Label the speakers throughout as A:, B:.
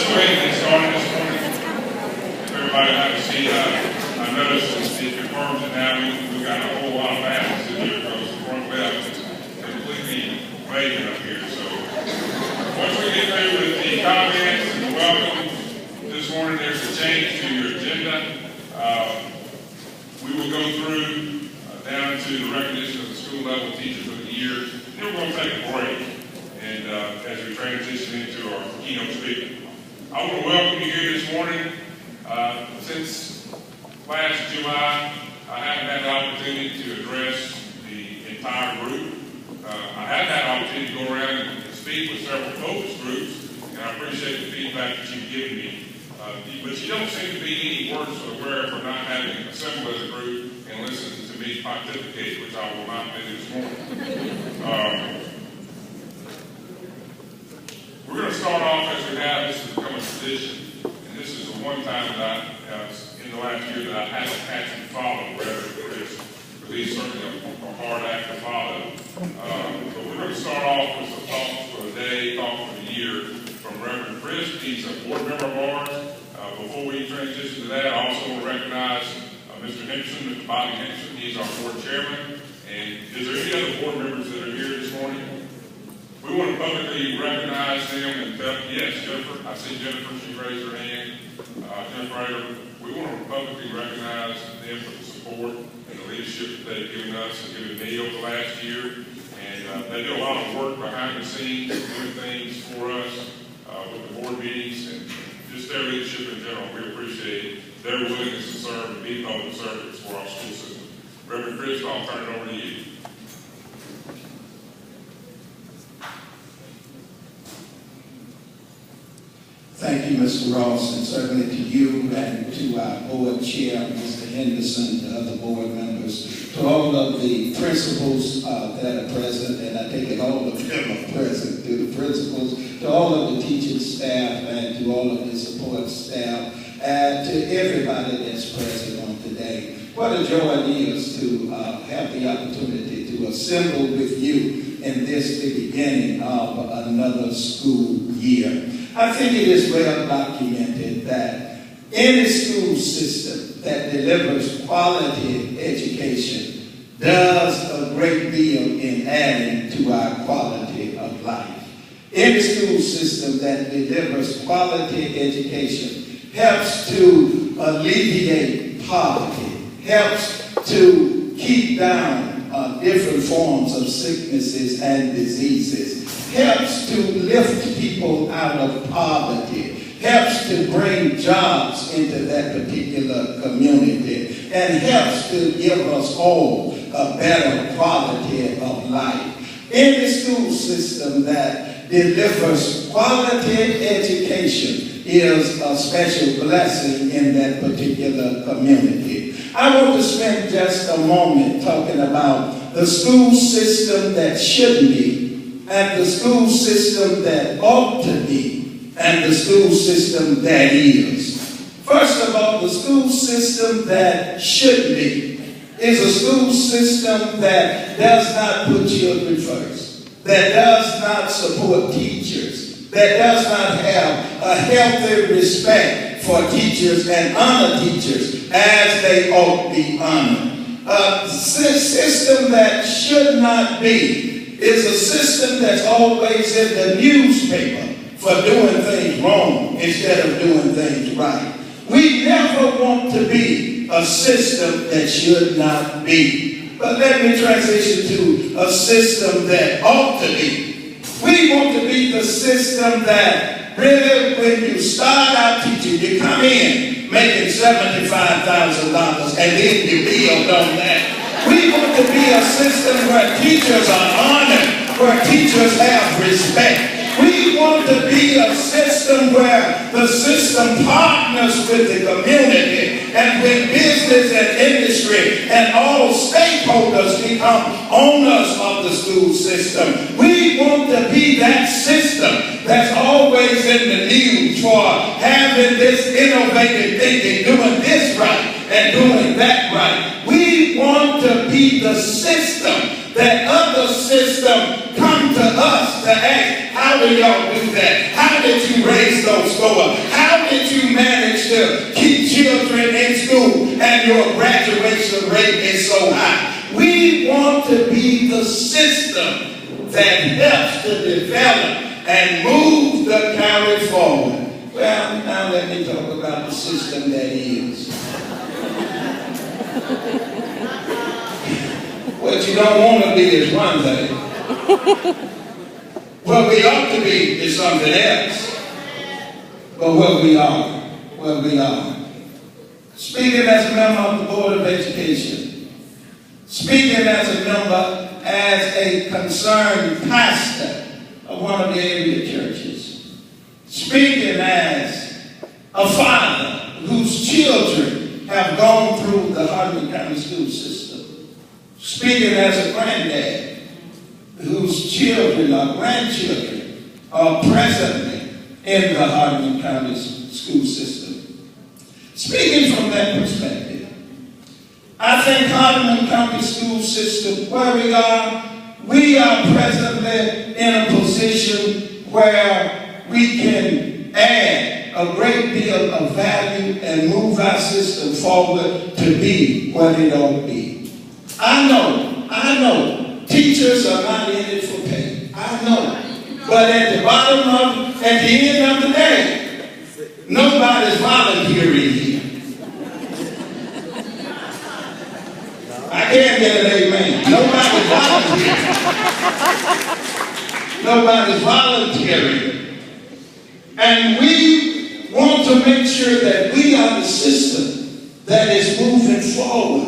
A: go ahead and get started this morning. If everybody have a seat, I noticed it confirms it now. We've got a whole lot of balance in here because the front left is completely vacant up here. So once we get through with the comments and the welcome this morning, there's a change to your agenda. We will go through down to the recognition of the school level teachers of the year. Then we're going to take a break. And as we transition into our keynote speaker, I want to welcome you here this morning. Since last July, I haven't had the opportunity to address the entire group. I have had the opportunity to go around and speak with several focus groups, and I appreciate the feedback that you've given me. But you don't seem to be any worse aware for not having assembled as a group and listen to me pontificate, which I will not do this morning. We're going to start off as we have. This has become a tradition, and this is the one time that in the last year that I haven't had to follow Reverend Chris, but he's certainly a hard act to follow. But we're going to start off with some thoughts for the day, thoughts for the year from Reverend Chris. He's a board member of ours. Before we transition to that, I also want to recognize Mr. Henderson, Mr. Bobby Henderson. He's our board chairman. And is there any other board members that are here this morning? We want to publicly recognize them and tell, yes, Jennifer, I see Jennifer, she raised her hand. Jennifer, we want to publicly recognize them for the support and the leadership that they've given us and given me over the last year. And they do a lot of work behind the scenes, doing things for us with the board meetings and just their leadership in general. We appreciate their willingness to serve and be public servants for our school system. Reverend Chris, I'll turn it over to you.
B: Thank you, Mr. Ross, and certainly to you and to our board chair, Mr. Henderson, to other board members, to all of the principals that are present, and I take it all of them are present, to the principals, to all of the teaching staff, and to all of the support staff, and to everybody that's present on today. What a joy it is to have the opportunity to assemble with you in this, the beginning of another school year. I think it is well documented that any school system that delivers quality education does a great deal in adding to our quality of life. Any school system that delivers quality education helps to alleviate poverty, helps to keep down different forms of sicknesses and diseases, helps to lift people out of poverty, helps to bring jobs into that particular community, and helps to give us all a better quality of life. Any school system that delivers quality education is a special blessing in that particular community. I want to spend just a moment talking about the school system that should be, and the school system that ought to be, and the school system that is. First of all, the school system that should be is a school system that does not put children first, that does not support teachers, that does not have a healthy respect for teachers and honor teachers as they ought to be honored. A system that should not be is a system that's always in the newspaper for doing things wrong instead of doing things right. We never want to be a system that should not be. But let me transition to a system that ought to be. We want to be the system that really, when you start out teaching, you come in making $75,000 and then you build on that. We want to be a system where teachers are honored, where teachers have respect. We want to be a system where the system partners with the community and with business and industry and all stakeholders become owners of the school system. We want to be that system that's always in the news for having this innovative thinking, doing this right and doing that right. We want to be the system that other systems come to us to ask, how do y'all do that? How do did you raise those scores? How did you manage to keep children in school and your graduation rate is so high? We want to be the system that helps to develop and move the county forward. Well, now let me talk about the system that is. What you don't want to be is one thing. What we ought to be is something else. But what we are. Speaking as a member of the Board of Education, speaking as a member, as a concerned pastor of one of the area churches, speaking as a father whose children have gone through the Hardeman County school system, speaking as a granddad whose children or grandchildren are presently in the Hardeman County school system. Speaking from that perspective, I think Hardeman County school system, where we are presently in a position where we can add a great deal of value and move our system forward to be what it ought to be. I know, teachers are not in it for pay. I know. But at the end of the day, nobody's volunteering here. I can't get an amen. Nobody's volunteering. And we want to make sure that we are the system that is moving forward,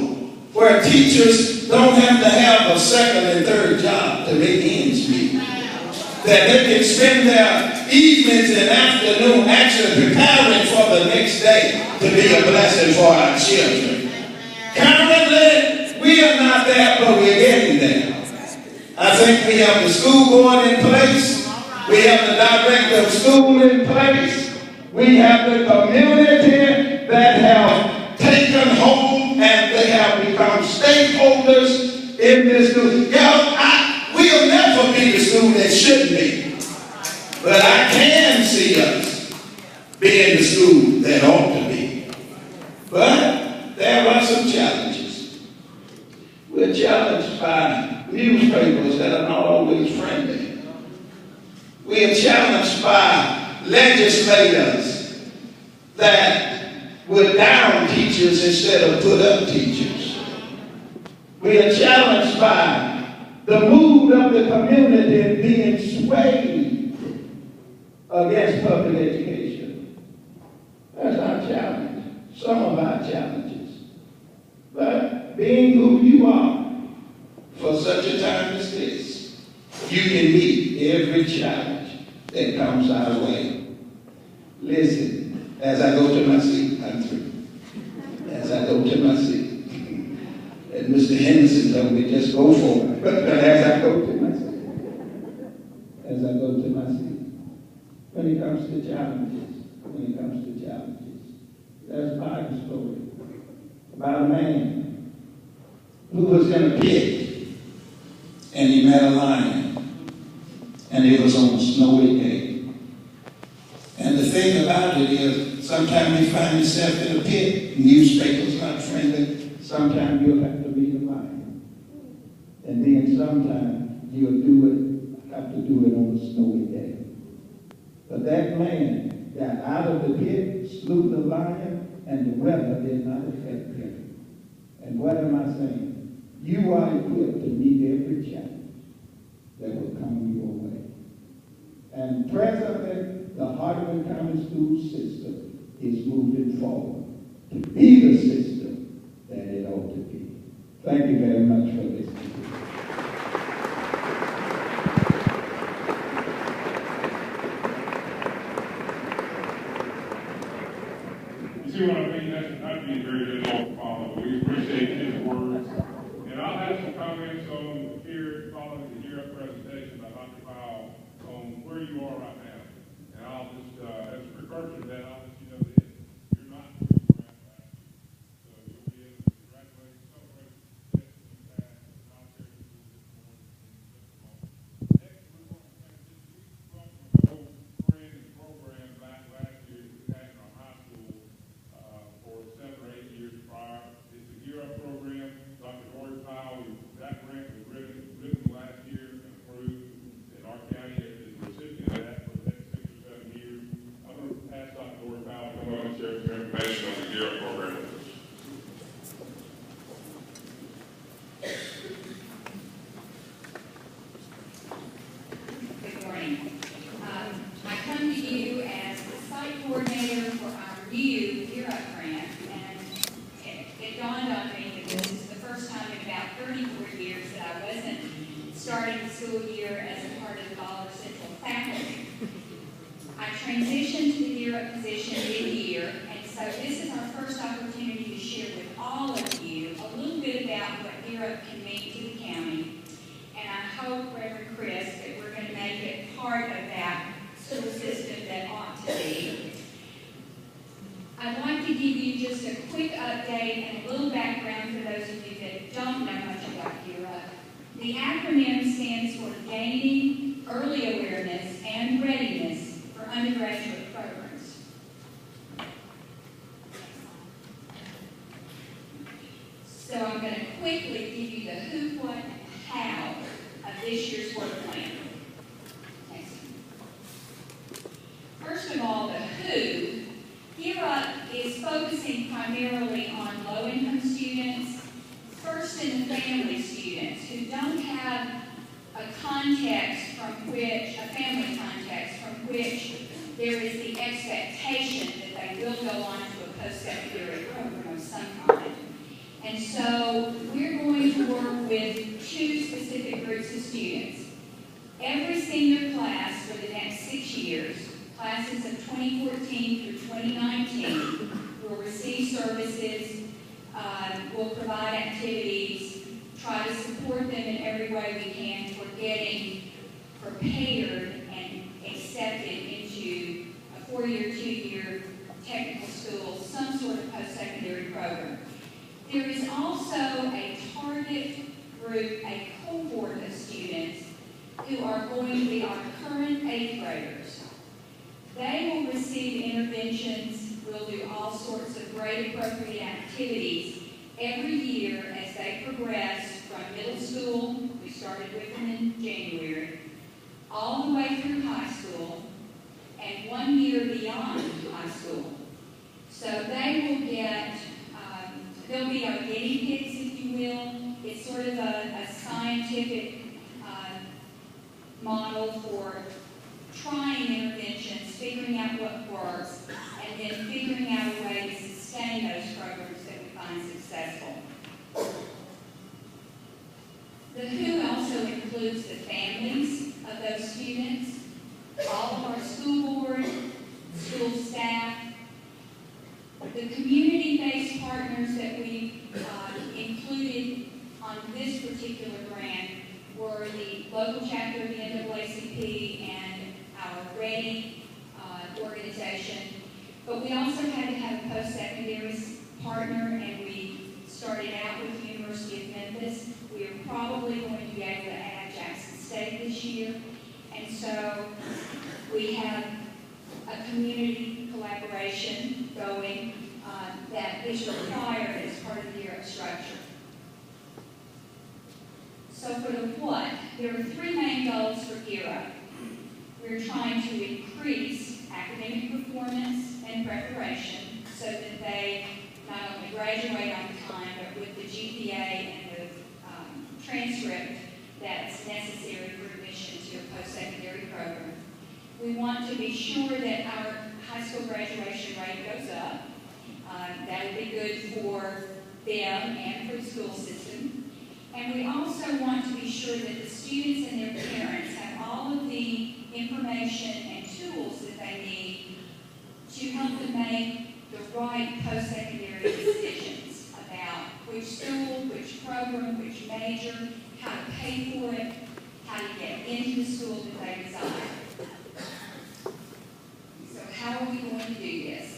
B: where teachers don't have to have a second and third job to make ends meet. That they can spend their evenings and afternoon actually preparing for the next day to be a blessing for our children. Currently, we are not there, but we're getting there. I think we have the school board in place. We have the director of school in place. We have the community that have taken hold and they have become stakeholders in this school. We'll never be the school that should be. But I can see us being the school that ought to be. But there are some challenges. We're challenged by newspapers that are not always friendly. We are challenged by legislators that would down teachers instead of put up teachers. We are challenged by the mood of the community being swayed against public education. That's our challenge, some of our challenges. But being who you are for such a time as this, you can meet every challenge that comes our way. Listen, as I go to my seat, I'm through. As I go to my seat, and Mr. Henderson told me just go for it. But as I go to my seat, when it comes to challenges, there's a Bible story about a man who was in a pit and he met a lion and it was on a snowy day. And the thing about it is, sometimes you find yourself in a pit, newspapers not friendly, sometimes you'll have to be the lion. And then sometimes you'll have to do it on a snowy day. But that man got out of the pit, slew the lion, and the weather did not affect him. And what am I saying? You are equipped to meet every challenge that will come your way. And presently, the Hardeman County school system is moving forward to be the system that it ought to be. Thank you very much for listening.
A: You see what I mean? That's not being very difficult to follow. We appreciate his words. And I'll have some comments on here following the year presentation by Dr. Powell on where you are right now. And I'll just, as a precursor to that, I'll let you know that you're not where you were at last year. So you'll be able to congratulate and celebrate the success that you've had. And I'll share with you a little bit more in just a moment. Next, we're going to transition. We welcome an old friend and program
C: transitioned to the Gear position mid-year, and so this is our first opportunity to share with all of you a little bit about what Gear can mean to the county. And I hope, Reverend Chris, that we're going to make it part of that school system that ought to be. I'd like to give you just a quick update and a little background for those of you that don't know much about Gear Up. The acronym stands for Gaining Early Awareness and Readiness for Undergraduate Programs. So I'm going to quickly give you the who, what, and how of this year's work plan. Next. First of all, the who. Gear Up is focusing primarily on low-income students, first and family students who don't have a context from which, a family context from which there is the expectation that they will go on to a post-secondary program of some kind. And so we're going to work with two specific groups of students. Every senior class for the next 6 years, classes of 2014 through 2019, will receive services, will provide activities, try to support them in every way we can for getting prepared and accepted into a 4-year, 2-year technical school, some sort of post-secondary program. There is also a target group, a cohort of students who are going to be our current 8th graders. They will receive interventions, will do all sorts of grade appropriate activities every year as they progress from middle school, we started with them in January, all the way through high school, and 1 year beyond high school. So they will get, they'll be our guinea pigs, if you will. It's sort of a scientific model for trying interventions, figuring out what works, and then figuring out a way to sustain those programs that we find successful. The who also includes the families of those students, all of our school board, school staff, the community-based partners that we included on this particular grant were the local chapter of the NAACP and our READY organization. But we also had to have a post-secondary partner, and we started out with the University of Memphis. We are probably going to be able to add Jackson State this year. And so we have a community collaboration going that is required as part of the Gear Up structure. So for the what, there are 3 main goals for Gear Up. We're trying to increase academic performance and preparation so that they not only graduate on time, but with the GPA and the transcript that's necessary for admission to a post-secondary program. We want to be sure that our high school graduation rate goes up. That would be good for them and for the school system. And we also want to be sure that the students and their parents have all of the information and tools that they need to help them make the right post-secondary decisions about which school, which program, which major, how to pay for it, how to get into the school that they desire. So how are we going to do this?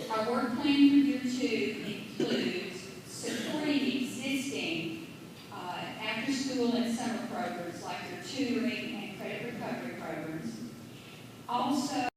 C: Our work plan for year 2 includes supporting existing after-school and summer programs like their tutoring and credit recovery programs. Also,